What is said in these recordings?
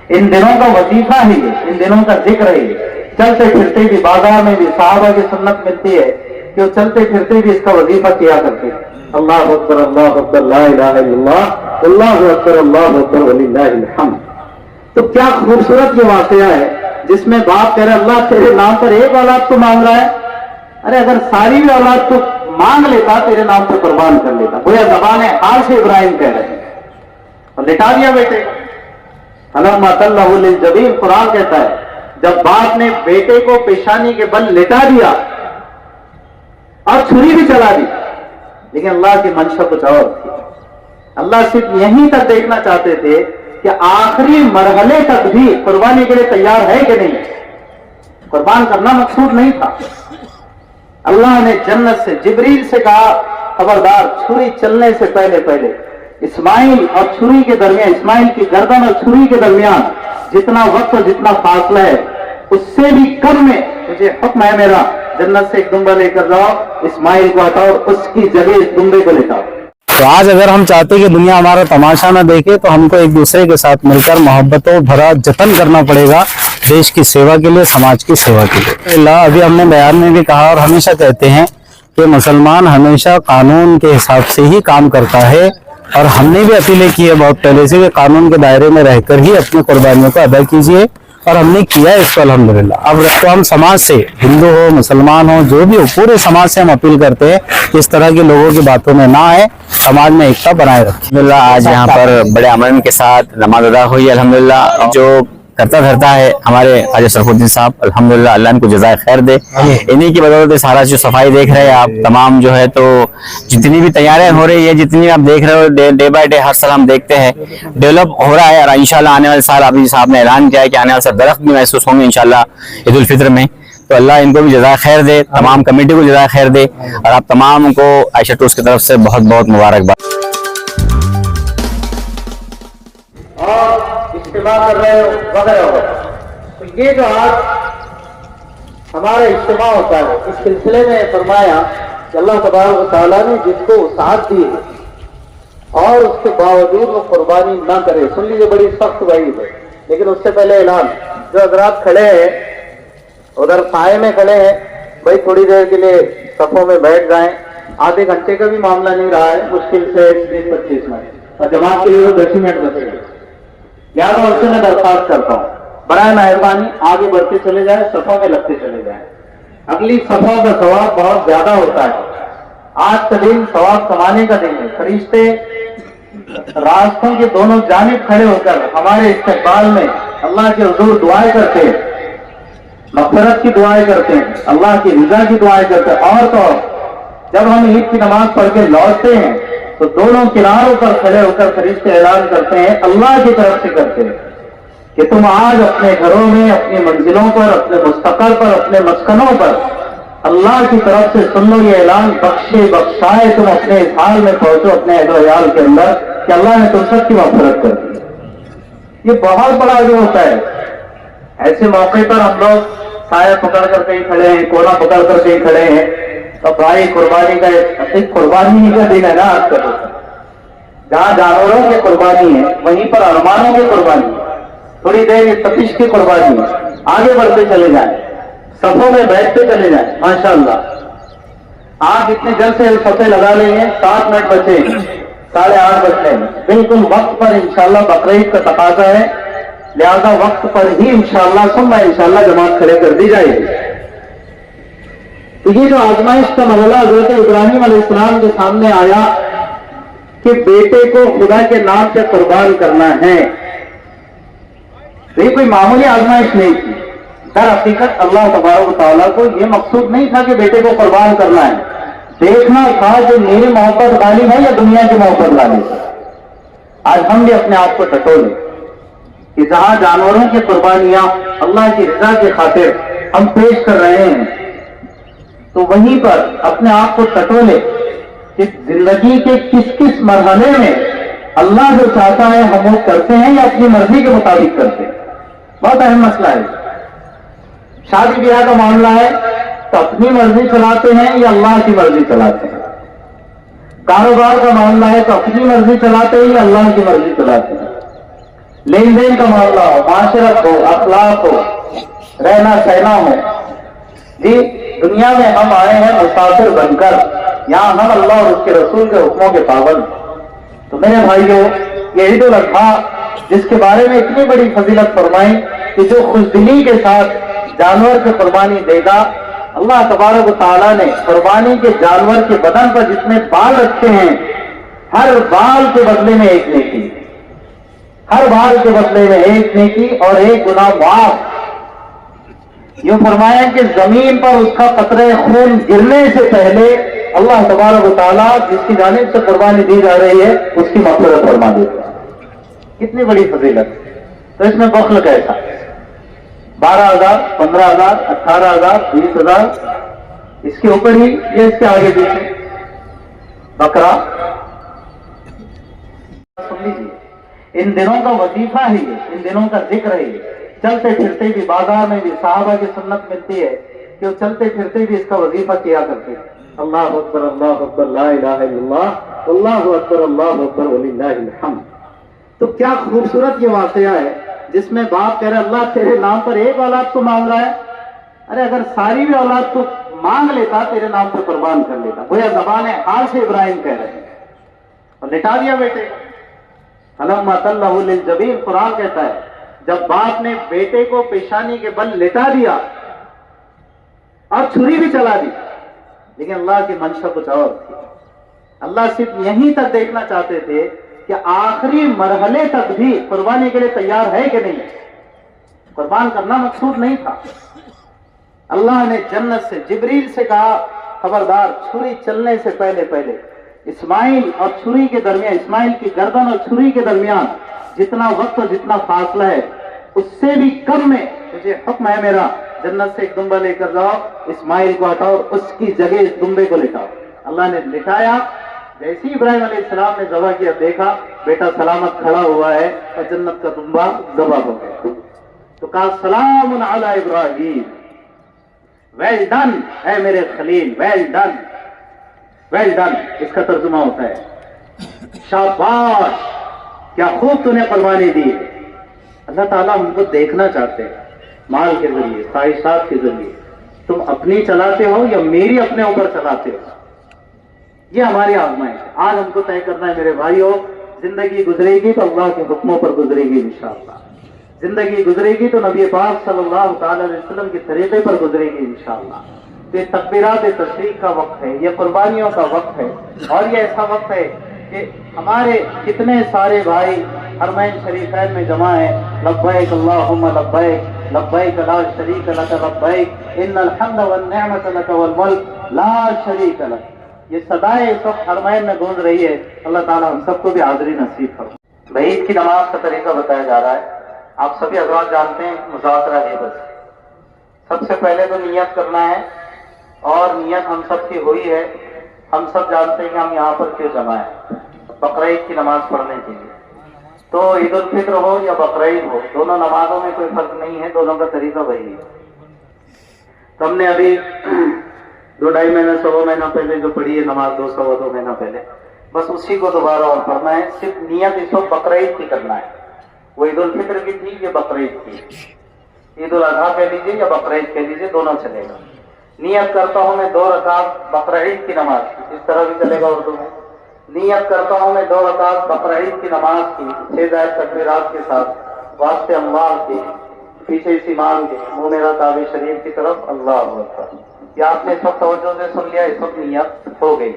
इन दिनों का वजीफा ही है, इन दिनों का जिक्र है। चलते फिरते भी बाजार में भी साहबा की सुन्नत मिलती है कि वो चलते फिरते भी इसका वजीफा किया करते हैं। अल्लाह अकबर, ला इलाहा इल्लल्लाह, अल्लाहु अकबर, अल्लाहु अकबर, वलिल्लाहिल हम्द। तो क्या खूबसूरत ये वाकया है जिसमें बाप कह रहे अल्लाह तेरे नाम पर एक औलाद को मांग रहा है। अरे अगर सारी भी औलाद को मांग लेता तेरे नाम पर कुर्बान कर लेता। गोया ज़बान हाल से इब्राहिम कह रहे हैं और लिटा दिया बेटे को। फलम्मा तल्लहु लिलजबीन, कुरान कहता है जब बाप ने बेटे को पेशानी के बल लिटा दिया और छुरी भी चला दी, लेकिन अल्लाह की मंशा कुछ और थी। अल्लाह सिर्फ यहीं तक देखना चाहते थे कि आखिरी मरहले तक भी कुर्बानी के लिए तैयार है कि नहीं। कुर्बान करना मकसूद नहीं था। अल्लाह ने जन्नत से जिब्रील से कहा खबरदार, छुरी चलने से पहले पहले इस्माइल और छुरी के दरमियान, इस्माइल की गर्दन और छुरी के दरमियान जितना वक्त और जितना फासला है उससे भी कम में मुझे हुक्म है मेरा, जन्नत से एक दुम्बा लेकर जाओ, इस्माइल को हटाओ, उसकी जगह इस दुम्बे को लेकर आओ। तो आज अगर हम चाहते कि दुनिया हमारा तमाशा ना देखे तो हमको एक दूसरे के साथ मिलकर मोहब्बतों भरा जतन करना पड़ेगा देश की सेवा के लिए, समाज की सेवा के लिए। अभी हमने बयान में भी कहा और हमेशा कहते हैं कि मुसलमान हमेशा कानून के हिसाब से ही काम करता है और हमने भी अपीलें की है बहुत पहले से कि कानून के दायरे में रहकर ही अपनी कुर्बानियों को अदा कीजिए और हमने किया है इसको अल्हम्दुलिल्लाह। अब तो हम समाज से, हिंदू हो मुसलमान हो जो भी हो, पूरे समाज से हम अपील करते हैं कि इस तरह के लोगों की बातों में ना आए, समाज में एकता बनाए रखें। अल्हम्दुलिल्लाह आज यहाँ पर बड़े अमन के साथ नमाज अदा हुई अल्हम्दुलिल्लाह। जो करता धरता है हमारे ख्वाजा सरफुद्दीन साहब, अल्हम्दुलिल्लाह अल्लाह इनको जज़ाए खैर दे। इन्हीं की बदौलत सारा जो सफाई देख रहे हैं आप तमाम जो है, तो जितनी भी तैयारियां हो रही है, जितनी आप देख रहे हो डे बाय डे हर साल हम देखते हैं डेवलप हो रहा है। और इंशाल्लाह आने वाले साल अभी साहब ने ऐलान किया है कि आने वाले साल दरख्त भी महसूस होंगे इंशाल्लाह ईद उल फित्र में। तो अल्लाह इनको भी जज़ाए खैर दे, तमाम कमेटी को जज़ाए खैर दे और आप तमाम को आयशा टूर्स की तरफ से बहुत बहुत मुबारकबाद। इज्तिमा कर रहे हो वगैरह, तो ये जो आज हमारा इज्तिमा होता है इस सिलसिले में फरमाया कि अल्लाह तबारक व तआला ने जिसको साथ दी और उसके बावजूद वो कुर्बानी ना करे, सुन लीजिए बड़ी सख्त वईद है। लेकिन उससे पहले ऐलान, जो हजरात खड़े हैं उधर साए में खड़े हैं, भाई थोड़ी देर के लिए सफों में बैठ जाएं। आधे घंटे का भी मामला नहीं रहा है, मुश्किल से 20-25 मिनट और जमात के लिए तो 10 मिनट बचेगा। यार उससे मैं दरख्वास्त करता हूँ बराए मेहरबानी आगे बढ़ते चले जाए, सफों में लगते चले जाए। अगली सफों का सवाब बहुत ज्यादा होता है। आज का दिन सवाब कमाने का दिन है। फरिश्ते रास्तों के दोनों जानिब खड़े होकर हमारे इस्तकबाल में अल्लाह के हुजूर दुआएं करते हैं, मग़फ़िरत की दुआएं करते हैं, अल्लाह की रिज़ा की दुआएं करते हैं। और तो जब हम ईद की नमाज पढ़ के लौटते हैं तो दोनों किनारों पर खड़े होकर फरिश्ते ऐलान करते हैं, अल्लाह की तरफ से करते हैं कि तुम आज अपने घरों में, अपनी मंजिलों पर, अपने मुस्तक़र पर, अपने मस्कनों पर अल्लाह की तरफ से सुन लो ये ऐलान, बख्शे बख्शाए तुम अपने इस हाल में पहुंचो अपने अहल के अंदर कि अल्लाह ने तुम सबकी मग़फ़िरत कर दी। ये बहुत बड़ा जो होता है। ऐसे मौके पर हम लोग साया पकड़ कर कहीं खड़े हैं, कोना पकड़ कर कहीं खड़े हैं, तो भाई कुर्बानी का एक कुर्बानी का दिन है ना आज का। जहां जानवरों की कुर्बानी है वहीं पर अरमानों की कुर्बानी है। थोड़ी देर तपिश की कुर्बानी है। आगे बढ़ते चले जाएं, सफों में बैठते चले जाएं। माशाअल्लाह आप इतने जल्द से सफे लगा लेंगे, 7 मिनट बचे, 8:30 बजते हैं, बिल्कुल वक्त पर इंशाअल्लाह बकरीद का तकाजा है, लिहाजा वक्त पर ही इंशाअल्लाह जमात खड़े कर दी जाएगी। तो ये जो आजमाइश का मरहला हज़रत इब्राहिम अलैहिस्सलाम के सामने आया कि बेटे को खुदा के नाम पे कुर्बान करना है, ये कोई मामूली आजमाइश नहीं थी। दर हकीकत अल्लाह तबारक व तआला को ये मकसूद नहीं था कि बेटे को कुर्बान करना है, देखना था कि मेरी मोहब्बत गालिब है या दुनिया की मोहब्बत गालिब है। आज हम भी अपने आप को टटोलें कि जहां जानवरों की कुर्बानियां अल्लाह की रजा की खातिर हम पेश कर रहे हैं, तो वहीं पर अपने आप को टटोले कि जिंदगी के किस किस मरहले में अल्लाह जो चाहता है हम वो करते हैं या अपनी मर्जी के मुताबिक करते हैं। बहुत अहम मसला है। शादी ब्याह का मामला है तो अपनी मर्जी चलाते हैं या अल्लाह की मर्जी चलाते हैं। कारोबार का मामला है तो अपनी मर्जी चलाते हैं या अल्लाह की मर्जी चलाते हैं। लेन देन का मामला हो, माशरत हो, अखलाक हो, रहना सहना हो। जी दुनिया में हम आए हैं मुसाफिर बनकर, यहाँ हम अल्लाह और उसके रसूल के हुक्मों के पाबंद। तो मेरे भाइयों, ये ईद उल अजहा जिसके बारे में इतनी बड़ी फजीलत फरमाई कि जो खुशदिली के साथ जानवर की कुर्बानी देगा, अल्लाह तबारक व तआला ने कुर्बानी के जानवर के बदन पर जितने बाल रखे हैं, हर बाल के बदले में एक नेकी, हर बाल के बदले में एक नेकी और एक गुनाह माफ। यूं फरमाया कि जमीन पर उसका कतरे खून गिरने से पहले अल्लाह तबारक व तआला जिसकी जानिब से कुर्बानी दी जा रही है उसकी मग़फ़िरत फरमा देता है। कितनी बड़ी फजीलत। तो इसमें बख्ल कैसा? 12,000, 15,000, 18,000, 20,000, इसके ऊपर ही ये इसके आगे पीछे बकरा। सुन लीजिए, इन दिनों का वजीफा है ये, इन दिनों का जिक्र है ये। चलते फिरते भी बाजार में भी साहबा की सुन्नत मिलती है कि वो चलते फिरते भी इसका वजीफा किया करते हैं। अल्लाह अकबर, अल्लाह अकबर, ला इलाहा इल्लल्लाह, अल्लाहु अकबर, अल्लाहु अकबर, वलिल्लाहिल हम्द। तो क्या खूबसूरत ये वाकया है जिसमें बाप कह रहा है अल्लाह तेरे नाम पर एक औलाद को मांग रहा है। अरे अगर सारी भी औलाद को मांग लेता तेरे नाम पर कुर्बान कर लेता। गोया ज़बान हाल से इब्राहिम कह रहे हैं और लिटा दिया बेटे को। फलम्मा तल्लहु लिल जबीन, कुरान कहता है जब बाप ने बेटे को पेशानी के बल लिटा दिया और छुरी भी चला दी, लेकिन अल्लाह की मंशा कुछ और थी। अल्लाह सिर्फ यहीं तक देखना चाहते थे कि आखिरी मरहले तक भी कुर्बानी के लिए तैयार है कि नहीं। कुर्बान करना मकसूद नहीं था। अल्लाह ने जन्नत से जिब्रील से कहा खबरदार, छुरी चलने से पहले पहले इस्माइल और छुरी के दरमियान, इस्माइल की गर्दन और छुरी के दरमियान जितना वक्त और जितना फासला है उससे भी कम में मुझे हुक्म है मेरा, जन्नत से एक दुम्बा लेकर जाओ, इस्माइल को हटाओ और उसकी जगह इस दुम्बे को लिटाओ। अल्लाह ने लिटाया। जैसे ही इब्राहिम अलैहिस्सलाम ने ज़बह किया, देखा बेटा सलामत खड़ा हुआ है और जन्नत का दुम्बा ज़बह हो गया। तो कहा सलामुन अला इब्राहिम, वेल डन है मेरे खलील, वेल डन, वेल डन। इसका तर्जुमा होता है शाबाश, क्या खूब तूने कुर्बानी दी। अल्लाह ताला हमको देखना चाहते हैं माल के जरिए, ख्वाहिशात के जरिए। तुम अपनी चलाते हो या मेरी अपने ऊपर चलाते हो, ये हमारी आजमाइश है। आज हमको तय करना है मेरे भाइयों, जिंदगी गुजरेगी तो अल्लाह के हुक्मों पर गुजरेगी इंशाअल्लाह। जिंदगी गुजरेगी तो नबी पाक सल्लल्लाहु अलैहि वसल्लम के तरीके पर गुजरेगी इंशाअल्लाह। ये तकबीरात तशरीक का वक्त है, ये कुर्बानियों का वक्त है और ये ऐसा वक्त है कि हमारे कितने सारे भाई हरमैन शरीफैन में जमा है। लब्बैक अल्लाहुम्मा लब्बैक, लब्बैक ला शरीक लक लब्बैक, इन्नल हम्द वन निअमत लक वल मुल्क ला शरीक लक। ये सदाएं इस वक्त हरमैन में गूंज रही है। अल्लाह ताला हम सबको भी हाजिरी नसीब फरमाए। भाई ईद की नमाज का तरीका बताया जा रहा है। आप सभी हज़रात जानते हैं मुज़ाकरा है। बस सबसे पहले तो नियत करना है और नियत हम सब की हुई है। हम सब जानते हैं कि हम यहाँ पर क्यों जमा है, बकरा ईद की नमाज पढ़ने के लिए। तो ईद उल फित्र हो या बकरा ईद हो, दोनों नमाजों में कोई फर्क नहीं है, दोनों का तरीका वही है। तो हमने अभी 2-2.5 महीना, 1.25 महीना पहले जो पढ़ी है नमाज, 2 महीना पहले, बस उसी को दोबारा और पढ़ना है। सिर्फ नियत इस वक्त बकरा ईद की करना है। वो ईद उल फित्र की थी, ये बकरा ईद की। ईद उल अजहा कह लीजिए या बकरा ईद कह लीजिए, दोनों चलेगा। नियत करता हूं मैं 2 रकात बकरा ईद की नमाज की, इस तरह भी चलेगा उर्दू में। नियत करता हूं मैं 2 रकात बकरा ईद की नमाज की, 6 जायद तकबीरात के साथ, वास्ते अल्लाह के, पीछे इस इमाम के, मुंह मेरा काबे शरीफ की तरफ, अल्लाह अकबर। ये आपने इस वक्त तवज्जो से सुन लिया, इस वक्त नियत हो गई।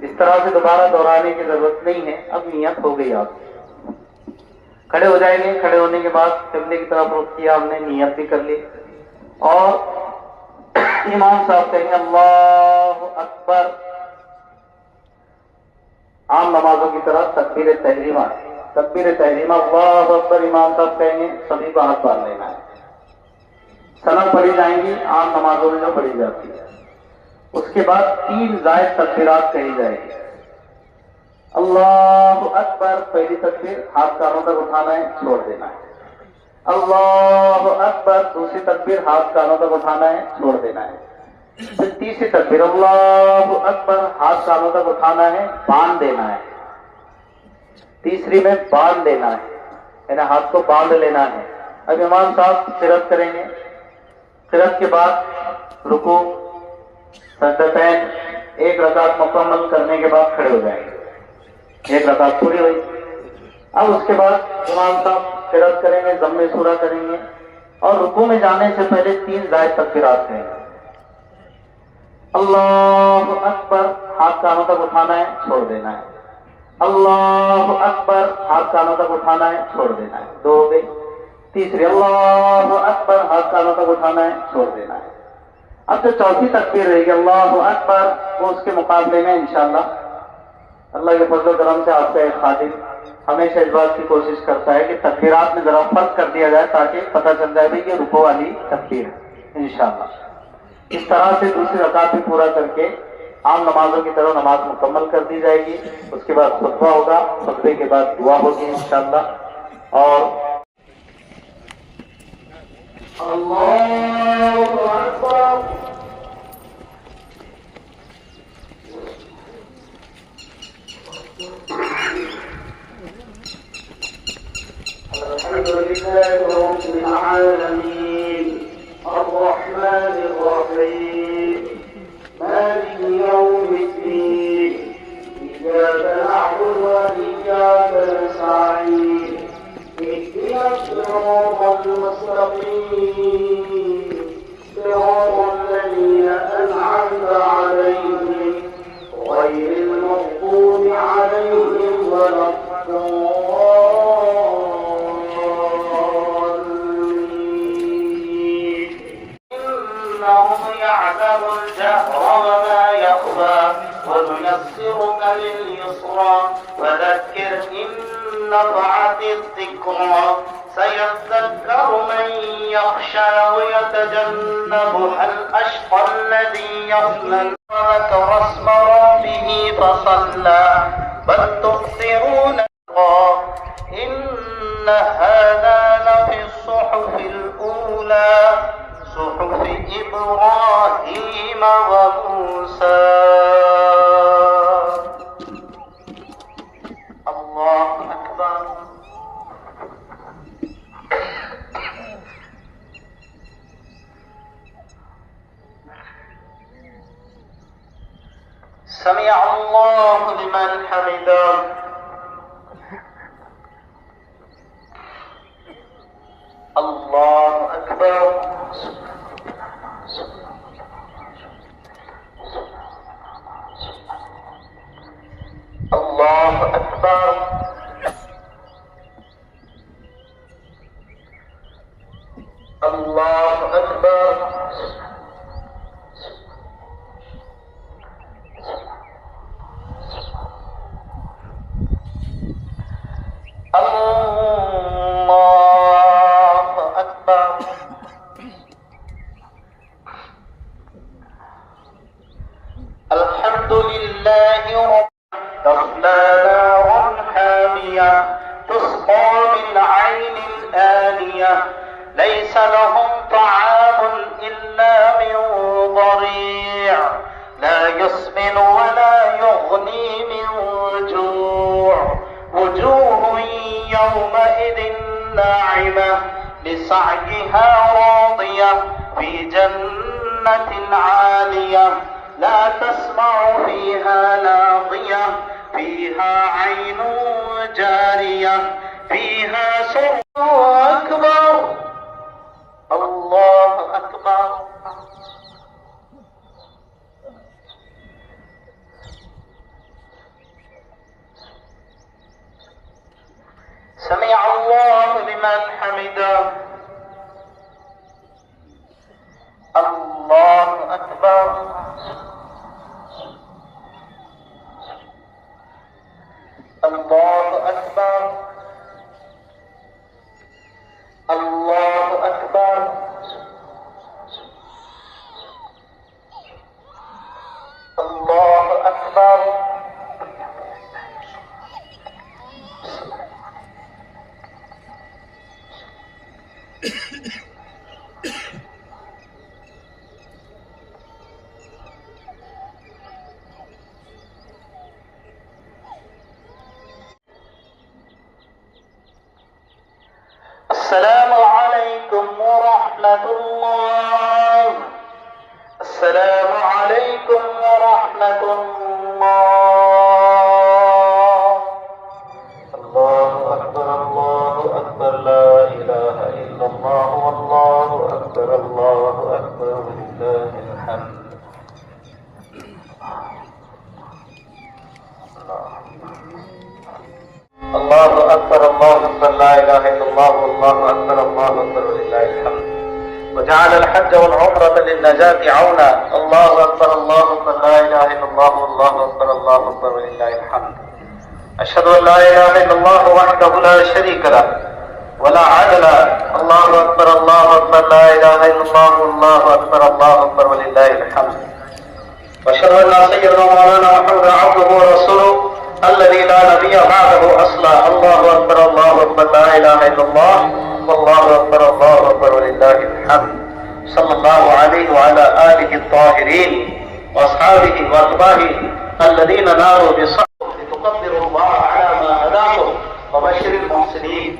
इस तरह से दोबारा दोहराने की जरूरत नहीं है, अब नियत हो गई। आप खड़े हो जाएंगे, खड़े होने के बाद किबले की तरफ रुख किया हमने, नियत भी कर ली और इमाम साहब कहेंगे अल्लाहु अकबर। आम नमाजों की तरह तकबीर तहरीमा, तकबीर तहरीमा अल्लाहु अकबर इमाम साहब कहेंगे, सभी को हाथ बांध लेना है। सनद पढ़ी जाएंगी आम नमाजों में जो पढ़ी जाती है। उसके बाद 3 जायद तकबीरात कही जाएगी। अल्लाहु अकबर पहली तकबीर, हाथ कानों तक उठाना है, छोड़ देना है। अल्लाहु अकबर दूसरी तकबीर, हाथ कानों तक उठाना है, छोड़ देना है। फिर तीसरी तकबीर अल्लाहु अकबर, हाथ कानों तक उठाना है, बांध देना है। तीसरी में बांध देना है। یعنی ہاتھ کو باندھ لینا ہے. اب امام صاحب قرات کریں گے, قرات کے بعد رکوع, سجدتین, ایک رکعت مکمل کرنے کے بعد کھڑے ہو جائیں گے. ایک رکعت پوری ہوئی. اب اس کے بعد امام صاحب قرات کریں گے, ضم سورہ کریں گے, اور رکوع میں جانے سے پہلے 3 زائد تکبیرات کریں گے. اللہ اکبر, ہاتھ کانوں تک اٹھانا ہے, چھوڑ دینا ہے. اللہ اکبر, ہاتھ کانوں تک اٹھانا ہے, چھوڑ دینا ہے. 2 ہو گئی. تیسری اللہ اکبر, ہاتھ کانوں تک اٹھانا ہے, چھوڑ دینا ہے. اب جو چوتھی تکبیر رہے گی اللہ اکبر, وہ اس کے مقابلے میں انشاءاللہ اللہ کے فضل و کرم سے آپ کا ایک خادم ہمیشہ اس بات کی کوشش کرتا ہے کہ تکبیرات میں ذرا فرق کر دیا جائے تاکہ پتہ چل جائے کہ رکوع والی تکبیر ہے انشاءاللہ. اس طرح سے دوسری رکعت بھی پورا کر کے عام نمازوں کی طرح نماز مکمل کر دی جائے گی. اس کے بعد خطبہ ہوگا, خطبے کے بعد دعا ہوگی انشاءاللہ. اور اللہ اکبر. الحمد لله رب العالمين الرحمن الرحيم مالك يوم الدين إياك نعبد وإياك نستعين اهدنا الصراط المستقيم صراط الذين أنعمت عليهم غير المغضوب عليهم ولا الضالين. إنه يعلم الجهر وما يخفى ونيسرك لليسرى فذكر إن نفعت الذكرى سيذكر من يخشى ويتجنبها الأشقى الذي يصلى وذكر اسم ربه فصلى بل تؤثرون إن هذا لفي الصحف الأولى صحف إبراهيم وموسى. الله أكبر. سمع الله لمن حمده. الله أكبر. الله أكبر. الله أكبر. الله أكبر. الحمد لله رب تصلى نارا حامية تسقى من عين آنية ليس لهم طعام إلا من ضريع لا يسمن ولا يغني من جوع وجوه يومئذ ناعمة لسعيها راضية في جنة عالية لا تسمع فيها لاغية فيها عين جارية فيها سرر. أكبر. الله أكبر. سمع الله لمن حمده. الله أكبر. الله أكبر. الله أكبر. الله أكبر. السلام عليكم ورحمة الله. السلام عليكم ورحمة الله. الله أكبر الله أكبر لا إله إلا الله والله أكبر الله أكبر ولله الحمد. الله أكبر الله أكبر لا إله إلا الله والله أكبر الله أكبر ولله الحمد. وجعل الحج والعمرة للنجاة عونا. الله أكبر الله أكبر لا إله إلا الله والله أكبر الله أكبر ولله الحمد. أشهد أن لا إله إلا الله وحده لا شريك له ولا عدل. الله أكبر الله أكبر لا إله إلا الله والله أكبر الله أكبر ولله الحمد. وأشهد أن سيدنا مولانا محمد عبده ورسوله الذي لا نبي بعده أصلا. الله أكبر الله أكبر لا إله إلا الله والله أكبر الله أكبر ولله الحمد. صلى الله عليه وعلى آله الطاهرين وأصحابه وأتباعه الذين ناروا بصحبه لتقدروا الله على ما هداهم وبشر المحسنين.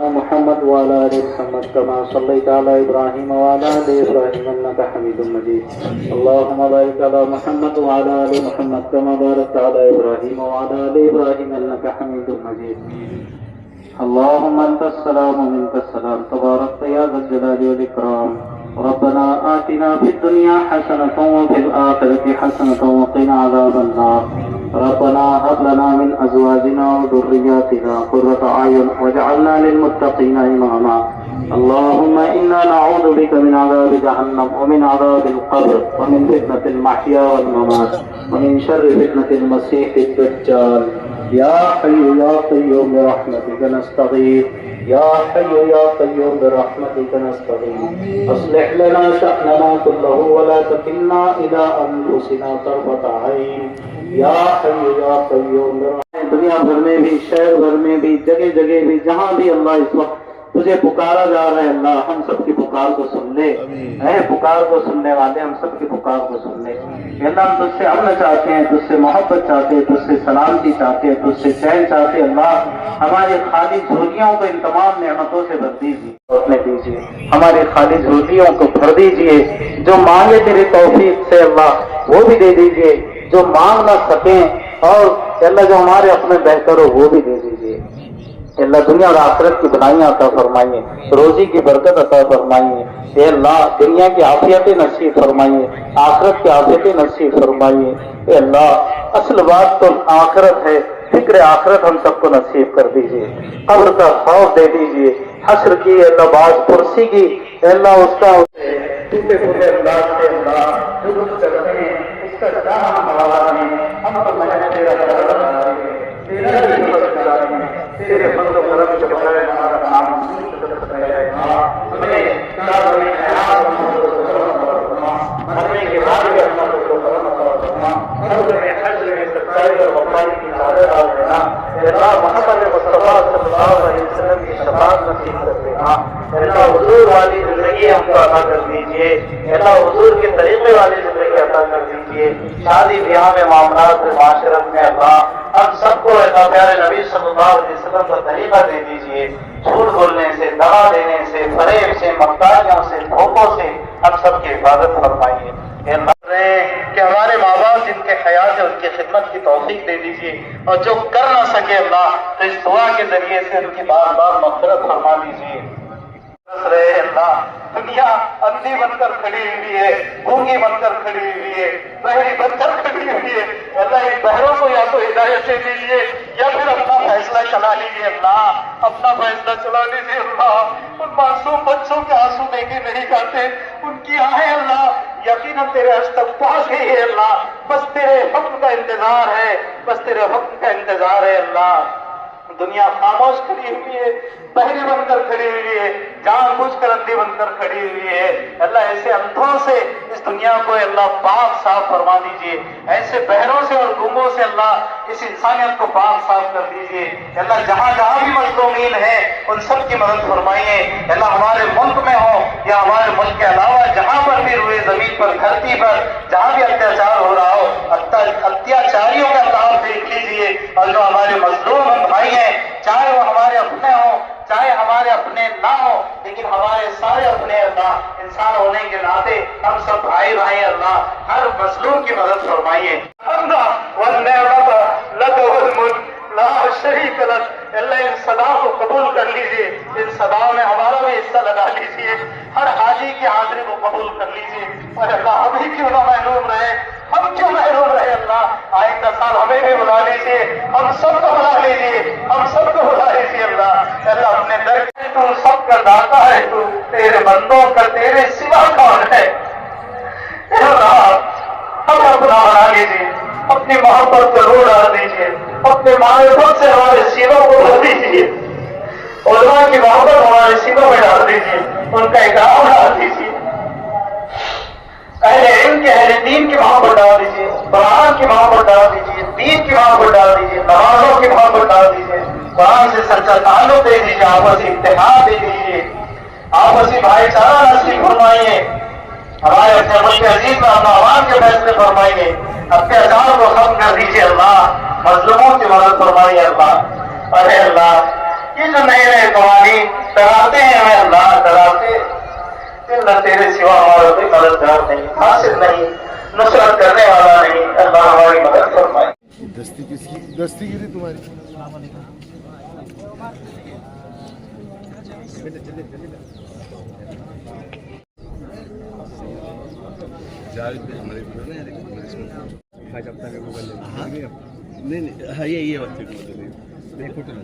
محمد وعلى آل محمد كما صليت على إبراهيم وعلى آل إبراهيم إنك حميد مجيد. اللهم بارك على محمد وعلى آل محمد كما باركت على إبراهيم وعلى آل إبراهيم إنك حميد مجيد. اللهم أنت السلام ومنك السلام تباركت يا ذا الجلال والإكرام. ربنا آتنا في الدنيا حسنة وفي الآخرة حسنة وقنا عذاب النار. ربنا هب لنا من أزواجنا وذرياتنا قرة أعين واجعلنا للمتقين إماما. اللهم إنا نعوذ بك من عذاب جهنم ومن عذاب القبر ومن فتنة المحيا والممات ومن شر فتنة المسيح الدجال. يا حي يا قيوم برحمتك نستغيث. يا حي يا قيوم برحمتك نستغيث. أصلح لنا شأننا كله ولا تكلنا إلى أنفسنا طرفة عين. یا حی یا قیوم. دنیا بھر میں بھی شہر بھر میں بھی جگہ جگہ بھی جہاں بھی اللہ اس وقت تجھے پکارا جا رہا ہے اللہ ہم سب کی پکار کو سن لے. اے پکار کو سننے والے ہم سب کی پکار کو سن لے. اللہ ہم تجھ سے امن چاہتے ہیں تجھ سے محبت چاہتے ہیں تجھ سے سلامتی چاہتے ہیں تجھ سے چین چاہتے ہیں. اللہ ہماری خالی جھولیوں کو ان تمام نعمتوں سے بھر دیجیے روکنے دیجیے. ہماری خالی جھولیوں کو بھر دیجیے. جو مانگے تیری توفیق سے اللہ وہ بھی دے دیجیے. جو مانگ نہ سکیں اور اللہ جو ہمارے اپنے بہتر ہو وہ بھی دے دیجیے. اللہ دنیا اور آخرت کی بنائیاں عطا فرمائیے. روزی کی برکت عطا فرمائیے. اے اللہ دنیا کی عافیتیں نصیب فرمائیے. آخرت کی عافیتیں نصیب فرمائیے. اے اللہ اصل بات تو آخرت ہے. فکر آخرت ہم سب کو نصیب کر دیجیے. قبر کا خوف دے دیجیے. حشر کی اللہ باز پرسی کی اللہ اس کا ٹوٹے پھوٹے انداز سے اللہ جو کچھ کرتے ہیں ہم تو محنت تیرا تیرے فضل و کرم کے بغیر ہمارا کام مرنے کے بعد بھی محمد مصطفیٰ صلی اللہ علیہ وسلم کی شفاعت نصیب کر دینا. اللہ حضور والی زندگی ہم کو عطا کر دیجیے. اللہ حضور کے طریقے والی زندگی عطا کر دیجیے. شادی بیاہ میں معاملات میں معاشرت میں اللہ ہم سب کو اللہ پیارے نبی صلی اللہ علیہ وسلم کا طریقہ دے دیجیے. جھوٹ بولنے سے دغا دینے سے فریب سے مکاریوں سے دھوکوں سے ہم سب کی حفاظت فرمائیے. کہ ہمارے ماں باپ جن کے حیات ہے ان کی خدمت کی توفیق دے دیجیے اور جو کر نہ سکے اللہ تو اس دعا کے ذریعے سے ان کی بار بار مغفرت فرما دیجیے. رہے اللہ دنیا اندھی بن کر کھڑی ہوئی ہے گونگی بن کر کھڑی ہوئی ہے بہری بن کر کھڑی ہوئی ہے. اللہ ان بہروں کو یا تو ہدایت دے دیجیے یا پھر اپنا فیصلہ چلا لیجیے. اللہ اپنا فیصلہ چلا لیجیے. اللہ ان معصوم بچوں کے آنسو دیکھے نہیں جاتے. ان کی آہیں اللہ یقیناً تیرے حج تک پہنچ گئی ہے. اللہ بس تیرے حکم کا انتظار ہے. بس تیرے حکم کا انتظار ہے. اللہ دنیا خاموش کھڑی ہوئی ہے بہری بن کر کھڑی ہوئی ہے جان بوجھ کر اندھی بن کر کھڑی ہوئی ہے. اللہ ایسے اندھوں سے اس دنیا کو اللہ پاک صاف فرما دیجیے. ایسے بہروں سے اور گنگوں سے اللہ اس انسانیت کو پاک صاف کر دیجیے. اللہ جہاں جہاں بھی مظلومین ہیں ان سب کی مدد فرمائیے. اللہ ہمارے ملک میں ہو یا ہمارے ملک کے علاوہ جہاں پر بھی روئے زمین پر دھرتی پر جہاں بھی اتیاچار ہو رہا ہو اتیاچاریوں کا اللہ دیکھ لیجیے. اور جو ہمارے مظلوم بھائی ہیں چاہے وہ ہمارے اپنے ہوں चाहे हमारे अपने ना हो लेकिन हमारे सारे अपने अल्लाह इंसान होने के नाते हम सब भाई भाई अल्लाह हर मजलूम की मदद फरमाइए। अल्लाह इन सदा को कबूल कर लीजिए, इन सदाओं में हमारा भी हिस्सा लगा लीजिए, हर हाजी की हाजिरी को कबूल कर लीजिए। और अल्लाह हम ही क्यों ना महरूम रहे, हम क्यों महरूम रहे अल्लाह, आइंदा साल हमें भी बुला लीजिए, हम सबको बुला लीजिए, हम सबको बुला लीजिए अल्लाह। अल्लाह अपने दर तू सबका दाता है, तू तेरे बंदों का तेरे सिवा कौन है अल्लाह। हम अपना बना लीजिए, अपनी मोहब्बत को रो डाल दीजिए, अपने मानवत से हमारे सीनों को भर दीजिए, उलमा की मोहब्बत हमारे सीनों में डाल दीजिए, उनका इकराम डाल दीजिए, अहले इल्म के अहले दीन की मोहब्बत डाल दीजिए, कुरान की मोहब्बत डाल दीजिए, दीन की मोहब्बत डाल दीजिए, नमाजों की मोहब्बत डाल दीजिए, कुरान से सच्चा ताल्लुक दे दीजिए, आपसी इत्तेहाद दे दीजिए, आपसी भाईचारा नसीब फरमाइए, हमारे अपने मुल्क अजीज में अपना अमान के फैसले फरमाइए, अत्याचार को खत्म कर दीजिए अल्लाह, मजलूमों की मदद फरमाइए अल्लाह। अरे अल्लाह ये जो नए नए कवानीन डराते हैं हमें अल्लाह, डराते अल्लाह तेरे सिवा हमारा कोई मददगार नहीं, हासिल नहीं, नुसरत करने वाला नहीं, अल्लाह हमारी मदद फरमाए। दस्तीगिरी तुम्हारी आज अपना का मोबाइल नहीं नहीं हाँ ये वक्त एक फोटो ना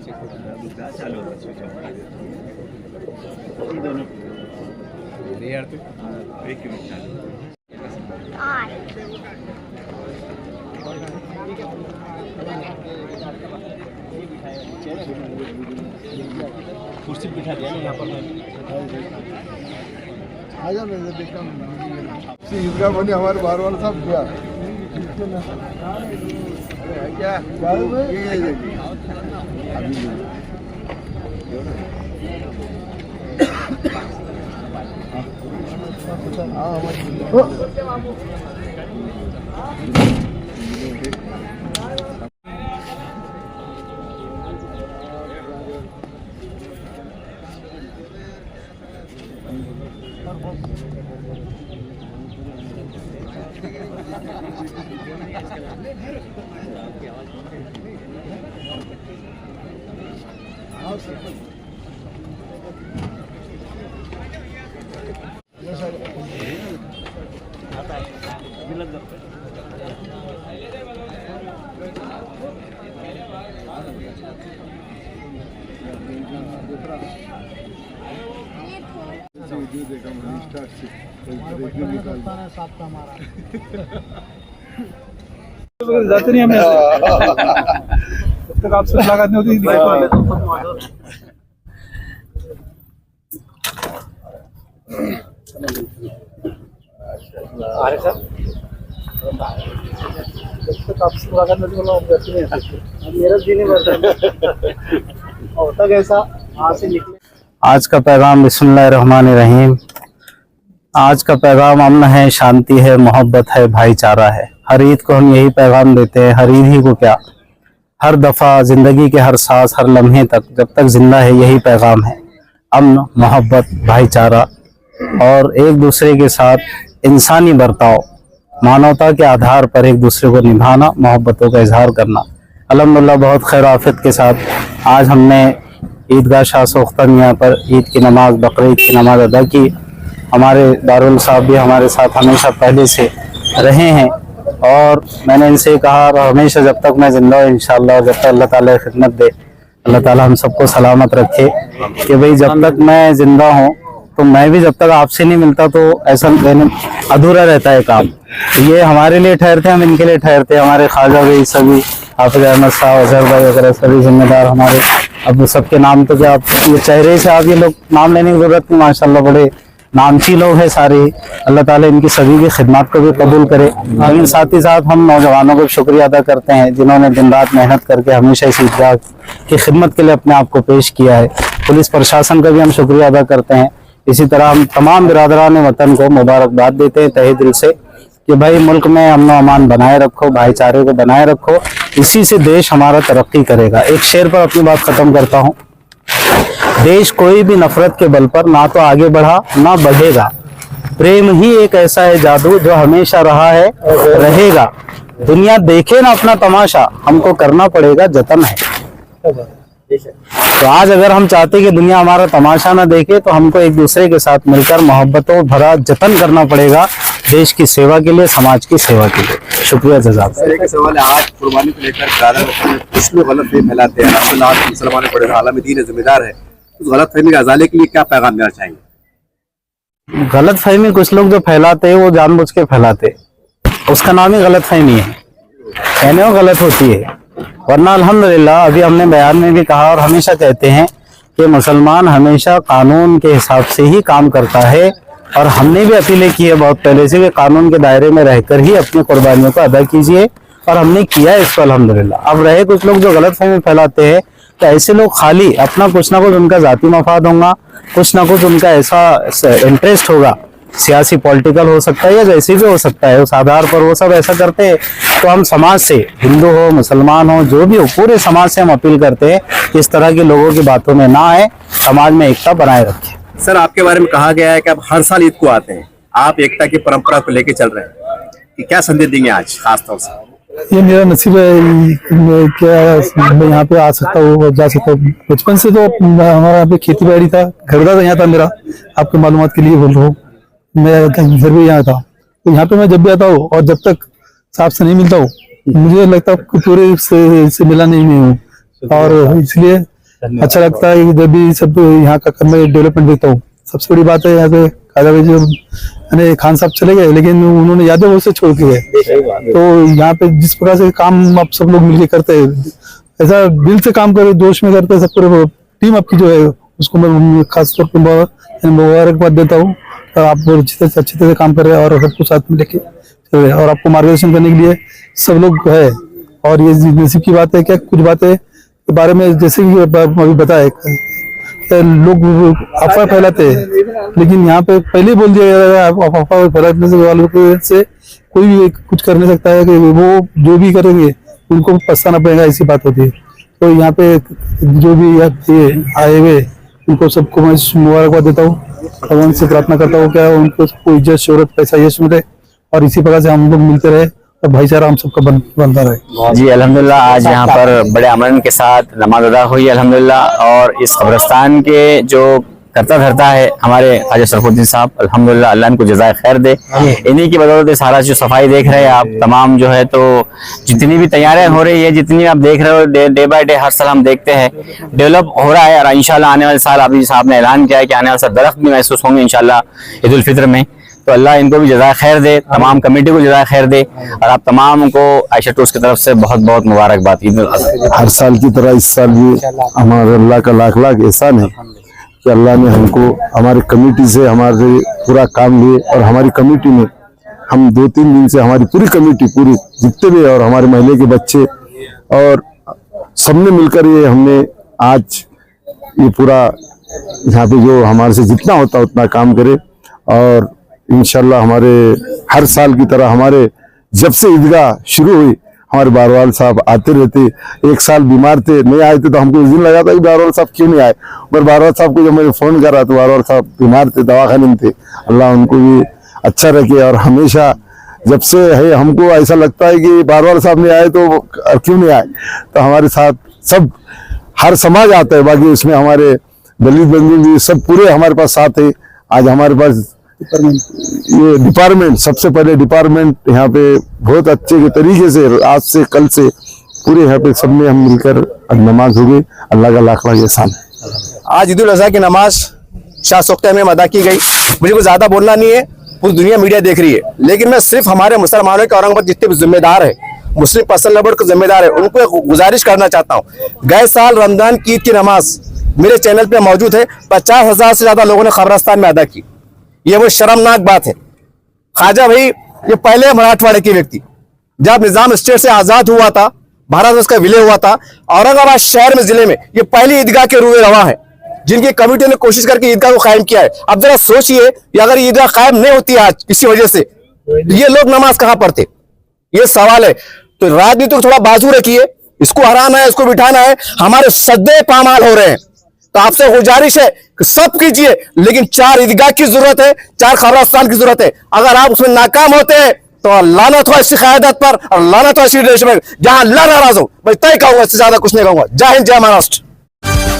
चालू ये दोनों नहीं यार तो एक ही मिनट चालू कुर्सी बिठा दिया ना यहाँ पर आ जाओ मैं देखता हूँ ईदगाह बनी हमारे बार वाला साहब क्या देखा मैंने स्टार्ट से जाते नहीं हमें तब तक आपसे मुलाकात नहीं होती। अरे सर जब तक आपसे मुलाकात नहीं होती हम जाते नहीं आ सकते, मेरा जी नहीं बढ़ता होता कैसा वहाँ से निकले। आज का पैगाम बिस्मिल्लाहिर्रहमानिर्रहीम। आज का पैगाम अमन है, शांति है, मोहब्बत है, भाईचारा है। हर ईद को हम यही पैगाम देते हैं, हर ईद ही को क्या, हर दफ़ा ज़िंदगी के हर सांस हर लम्हे तक जब तक जिंदा है यही पैगाम है, अमन, मोहब्बत, भाईचारा और एक दूसरे के साथ इंसानी बर्ताव, मानवता के आधार पर एक दूसरे को निभाना, मोहब्बतों का इजहार करना। अल्हम्दुलिल्लाह बहुत खैर आफियत के साथ आज हमने ईदगाह शाह सोख्तनिया पर ईद की नमाज, बकरीद की नमाज अदा की। हमारे दारुल साहब भी हमारे साथ हमेशा पहले से रहे हैं और मैंने इनसे कहा हमेशा जब तक मैं जिंदा हूँ इंशाअल्लाह, जब तक अल्लाह ताला खिदमत दे, अल्लाह ताला हम सबको सलामत रखे कि भाई जब तक मैं जिंदा हूँ तो मैं भी जब तक आपसे नहीं मिलता तो ऐसा अधूरा रहता है काम। ये हमारे लिए ठहरते, हम इनके लिए ठहरते। हमारे ख्वाजा भाई सभी, हाफिज अहमद साहब, अजहर भाई वगैरह सभी जिम्मेदार हमारे। अब सबके नाम तो क्या ये चेहरे से आप ये लोग नाम लेने की जरूरत नहीं, माशाल्लाह बड़े नामची लोग हैं सारे। अल्लाह ताला इनकी सभी की खिदमत को भी कबूल करे। लेकिन साथ ही साथ हम नौजवानों को शुक्रिया अदा करते हैं जिन्होंने दिन रात मेहनत करके हमेशा इस ईदगाह की खिदमत के लिए अपने आप को पेश किया है। पुलिस प्रशासन का भी हम शुक्रिया अदा करते हैं। इसी तरह हम तमाम बिरादरान वतन को मुबारकबाद देते हैं तहे दिल से कि भाई मुल्क में अमन अमान बनाए रखो, भाईचारे को बनाए रखो, इसी से देश हमारा तरक्की करेगा। एक शेर पर अपनी बात खत्म करता हूँ। देश कोई भी नफरत के बल पर ना तो आगे बढ़ा ना बढ़ेगा। प्रेम ही एक ऐसा है जादू जो हमेशा रहा है, रहेगा। दुनिया देखे ना अपना तमाशा, हमको करना पड़ेगा जतन है। तो आज अगर हम चाहते कि दुनिया हमारा तमाशा ना देखे, तो हमको एक दूसरे के साथ मिलकर मोहब्बतों भरा जतन करना पड़ेगा, देश की सेवा के लिए, समाज की सेवा के लिए। शुक्रिया जज़ाक। सर एक सवाल है, आज कुर्बानी को लेकर कुछ लोग गलत फहमी फैलाते हैं। अल्लाह मुसलमानों बड़े आलम दीन जिम्मेदार है, उस गलत फहमी का अजाले के लिए क्या पैगाम देना चाहेंगे? गलत फहमी कुछ लोग जो फैलाते हैं वो जानबूझ के फैलाते, उसका नाम ही गलत फहमी है, कहने वो गलत होती है। वरना अल्हम्दुलिल्लाह अभी हमने बयान में भी कहा और हमेशा कहते हैं कि मुसलमान हमेशा कानून के हिसाब से ही काम करता है, और हमने भी अपीलें की है बहुत पहले से कि कानून के दायरे में रहकर ही अपनी कुर्बानियों को अदा कीजिए, और हमने किया है इसको अल्हम्दुलिल्लाह। अब रहे कुछ लोग जो गलत फहमी फैलाते हैं, तो ऐसे लोग खाली अपना कुछ ना कुछ उनका जाती मफाद होगा, कुछ ना कुछ उनका ऐसा इंटरेस्ट होगा, सियासी पॉलिटिकल हो सकता है या जैसे भी हो सकता है, उस आधार पर वो सब ऐसा करते हैं। तो हम समाज से, हिंदू हो मुसलमान हो जो भी हो, पूरे समाज से हम अपील करते हैं कि इस तरह के लोगों की बातों में ना आए, समाज में एकता बनाए रखें। सर आपके बारे में कहा गया है कि आप हर साल ईद को आते हैं, आप एकता की परंपरा को लेकर चल रहे हैं, कि क्या संदेश देंगे आज खास तौर से? ये मेरा नसीब है, क्या मैं यहाँ पे आ सकता हूँ और जा सकता हूँ। बचपन से तो हमारा यहाँ पे खेती बाड़ी था, घर यहाँ था मेरा, आपके मालूमात के लिए बोल रहा हूँ। मैं घर भी यहाँ था, तो यहाँ पे मैं जब भी आता हूँ और जब तक साहब से नहीं मिलता हूँ, मुझे लगता है पूरे से मिला नहीं हूँ, और इसलिए अच्छा लगता है जब भी सब यहाँ का मैं डेवलपमेंट देखता हूँ। सबसे बड़ी बात है यहाँ पे खाजा भाई जो खान साहब चले गए, लेकिन उन्होंने यादें वो से छोड़ के गए। तो यहाँ पे जिस प्रकार से काम आप सब लोग मिलके करते हैं, ऐसा दिल से काम करे, जोश में करते हैं, सब पूरे टीम आपकी जो है उसको मैं खास तौर पर मुबारकबाद देता हूँ। और आप अच्छे से काम कर रहे हैं और सबको साथ में लेके चल रहे हैं, और आपको मार्गदर्शन करने के लिए सब लोग है। और ये नसीब की बात है क्या, कुछ बातें के बारे में जैसे कि अभी बताए, लोग अफवाह फैलाते हैं, लेकिन यहाँ पे पहले बोल दिया गया है अफवाह फैलाने वालों से कोई भी कुछ कर नहीं सकता है, कि वो जो भी करेंगे उनको पछताना पड़ेगा, ऐसी बात होती है। तो यहाँ पे जो भी आए हुए उनको सबको मैं मुबारकबाद देता हूँ, भगवान से प्रार्थना करता हूँ क्या उनको कोई इज्जत शोहरत पैसा यश मिले, और इसी प्रकार से हम लोग मिलते रहे और भाईचारा हम सबका बनता रहे। जी अल्हम्दुलिल्लाह आज यहाँ पर बड़े अमन के साथ नमाज अदा हुई अल्हम्दुलिल्लाह, और इस कब्रिस्तान के जो करता धरता है हमारे ख्वाजा शरफुद्दीन साहब, अल्हम्दुलिल्लाह अल्लाह इनको जज़ाए खैर दे। इन्हीं की बदौलत सारा जो सफाई देख रहे हैं आप तमाम जो है, तो जितनी भी तैयारियां हो रही है, जितनी आप देख रहे हो डे बाय डे हर साल हम देखते हैं डेवलप हो रहा है, और इंशाल्लाह आने वाले साल अभी साहब ने ऐलान किया है कि आने वाले साल दरख्त भी महसूस होंगे इंशाल्लाह ईद उल फित्र में। तो अल्लाह इनको भी जज़ाए खैर दे, तमाम कमेटी को जज़ाए खैर दे, और आप तमाम को आयशा टूर्स की तरफ से बहुत बहुत मुबारकबाद। ईद उल अज़हा हर साल की तरह इस साल भी हमारे अल्लाह का लाख लाख एहसान है कि अल्लाह ने हमको हमारे कमेटी से हमारे पूरा काम लिए, और हमारी कमेटी में हम 2-3 दिन से हमारी पूरी कमेटी पूरी जितने भी और हमारे महल्ले के बच्चे और सबने मिलकर ये हमने आज ये पूरा यहाँ पे जो हमारे से जितना होता उतना काम करे, और इंशाल्लाह हमारे हर साल की तरह हमारे जब से ईदगाह शुरू हुई हमारे बारवाल साहब आते रहते। एक साल बीमार थे, नहीं आए थे, तो हमको इस दिन लगा था कि बारवाल साहब क्यों नहीं आए, पर बारवाल साहब को जब मैंने फोन करा तो बारवाल साहब बीमार थे, दवाखाने में थे। अल्लाह उनको भी अच्छा रखे, और हमेशा जब से है हमको ऐसा लगता है कि बारवाल साहब नहीं आए तो क्यों नहीं आए, तो हमारे साथ सब हर समाज आता है, बाकी उसमें हमारे दलित बंधु भी सब पूरे हमारे पास साथ है। आज हमारे पास ये डिपार्टमेंट, सबसे पहले डिपार्टमेंट यहाँ पे बहुत अच्छे के तरीके से आज से कल से पूरे यहाँ पे सब में हम मिलकर नमाज हो गई। अल्लाह का लाख लाख एहसान है। आज ईद उल अज़हा की नमाज शाह सोख्ता में अदा की गई। मुझे कुछ ज्यादा बोलना नहीं है, पूरी दुनिया मीडिया देख रही है, लेकिन मैं सिर्फ हमारे मुसलमानों के औरंगाबाद जितने भी जिम्मेदार है, मुस्लिम पर्सनल नंबर के जिम्मेदार है, उनको एक गुजारिश करना चाहता हूँ। गए साल रमजान की ईद की नमाज मेरे चैनल पे मौजूद है, 50,000 से ज्यादा लोगों ने कब्रिस्तान में अदा की। ये वो शर्मनाक बात है। ख्वाजा भाई ये पहले मराठवाड़े के व्यक्ति, जब निजाम स्टेट से आजाद हुआ था, भारत में उसका विलय हुआ था, औरंगाबाद शहर में जिले में ये पहली ईदगाह के रूए रवा है, जिनकी कमेटी ने कोशिश करके ईदगाह को कायम किया है। अब जरा सोचिए कि अगर ईदगाह कायम नहीं होती आज किसी वजह से, तो ये लोग नमाज कहां पढ़ते? ये सवाल है। तो राजनीति को थोड़ा बाजू रखिए, इसको हराना है, इसको बिठाना है। हमारे सज्जे पामाल हो रहे हैं, तो आपसे गुजारिश है कि सब कीजिए, लेकिन 4 ईदगाह की जरूरत है, 4 खबरस्तान की जरूरत है। अगर आप उसमें नाकाम होते हैं तो लानत हो ऐसी क़यादत पर और लानत हो ऐसी लीडरशिप पर जहां अल्लाह नाराज हो। मैं तय कहूंगा, इससे ज्यादा कुछ नहीं कहूंगा। जय हिंद, जय महाराष्ट्र।